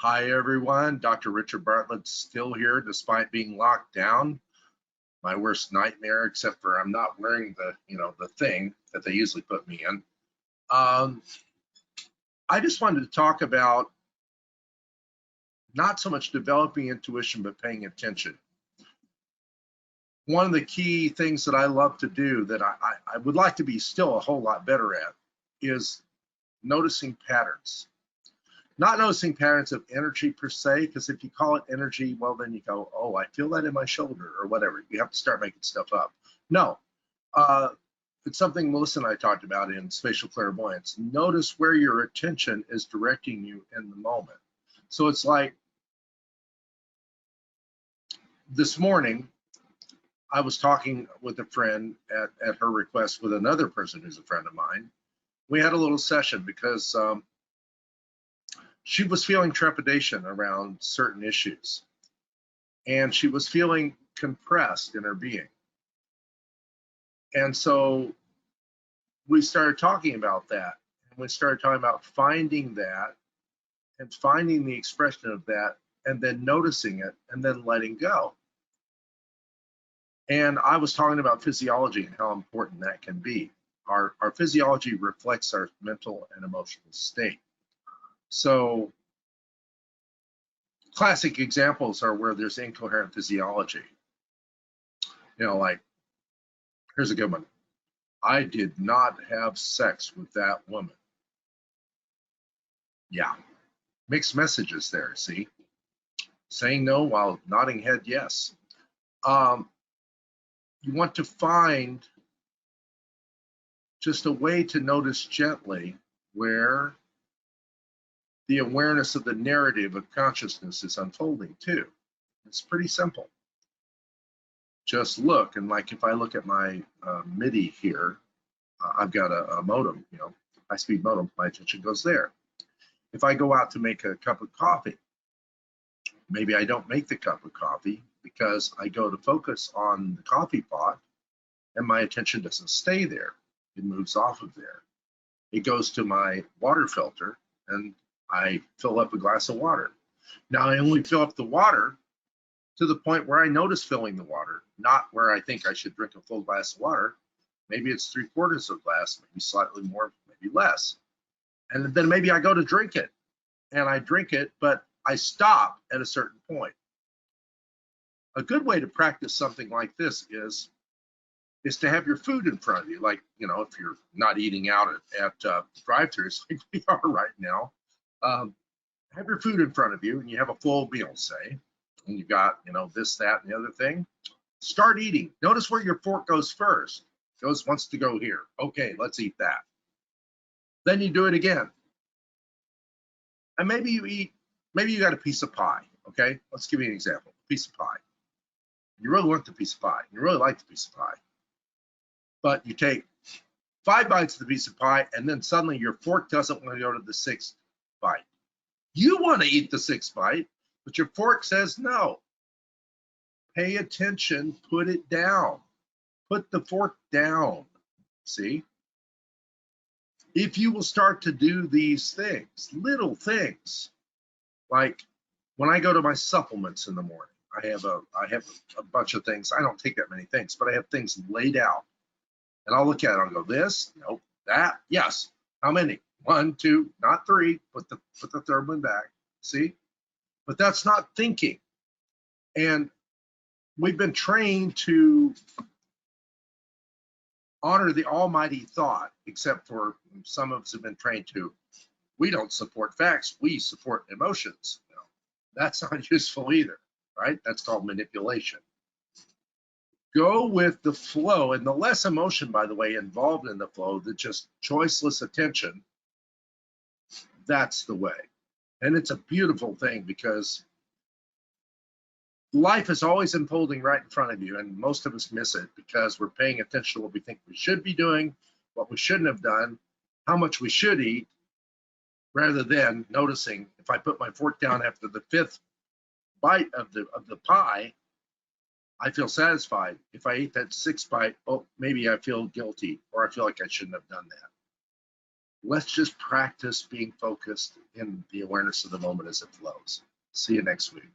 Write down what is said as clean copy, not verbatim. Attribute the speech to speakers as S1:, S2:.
S1: Hi, everyone. Dr. Richard Bartlett still here despite being locked down. My worst nightmare, except for I'm not wearing the thing that they usually put me in. Um, I just wanted to talk about not so much developing intuition, but paying attention. One of the key things that I love to do that I would like to be still a whole lot better at is noticing patterns. Not noticing patterns of energy per se, because if you call it energy, well, then you go, oh, I feel that in my shoulder or whatever. You have to start making stuff up. No, it's something Melissa and I talked about in Spatial Clairvoyance. Notice where your attention is directing you in the moment. So it's like this morning, I was talking with a friend at her request with another person who's a friend of mine. We had a little session because she was feeling trepidation around certain issues, and she was feeling compressed in her being. And so we started talking about that, and we started talking about finding that and finding the expression of that, and then noticing it and then letting go. And I was talking about physiology and how important that can be. Our physiology reflects our mental and emotional state. So classic examples are where there's incoherent physiology. Like, here's a good one. I did not have sex with that woman. Yeah, mixed messages there, see? Saying no while nodding head yes. You want to find just a way to notice gently where the awareness of the narrative of consciousness is unfolding too. It's pretty simple. Just look, and like if I look at my MIDI here, I've got a modem, high-speed modem, my attention goes there. If I go out to make a cup of coffee, maybe I don't make the cup of coffee because I go to focus on the coffee pot and my attention doesn't stay there. It moves off of there. It goes to my water filter and I fill up a glass of water. Now I only fill up the water to the point where I notice filling the water, not where I think I should drink a full glass of water. Maybe it's 3/4 of a glass, maybe slightly more, maybe less. And then maybe I go to drink it and I drink it, but I stop at a certain point. A good way to practice something like this is to have your food in front of you. Like, if you're not eating out at drive-thrus like we are right now, have your food in front of you and you have a full meal, say, and you got, this, that, and the other thing. Start eating. Notice where your fork goes first. Wants to go here. Okay, let's eat that. Then you do it again. And maybe you got a piece of pie. Okay, let's give you an example. A piece of pie. You really want the piece of pie. You really like the piece of pie. But you take 5 bites of the piece of pie, and then suddenly your fork doesn't want to go to the 6th bite. You want to eat the 6th bite, but your fork says no. Pay attention, put it down. Put the fork down, see? If you will start to do these things, little things, like when I go to my supplements in the morning, I have a bunch of things. I don't take that many things, but I have things laid out. And I'll look at it and I'll go, this, nope, that, yes. How many? 1, 2, not 3. Put the 3rd one back. See? But that's not thinking. And we've been trained to honor the almighty thought, except for some of us have been trained to, we don't support facts, we support emotions. That's not useful either, right? That's called manipulation. Go with the flow, and the less emotion, by the way, involved in the flow, the just choiceless attention, that's the way. And it's a beautiful thing because life is always unfolding right in front of you, and most of us miss it because we're paying attention to what we think we should be doing, what we shouldn't have done, how much we should eat, rather than noticing if I put my fork down after the 5th bite of the pie, I feel satisfied. If I eat that 6th bite, oh, maybe I feel guilty or I feel like I shouldn't have done that. let's just practice being focused in the awareness of the moment as it flows. See you next week.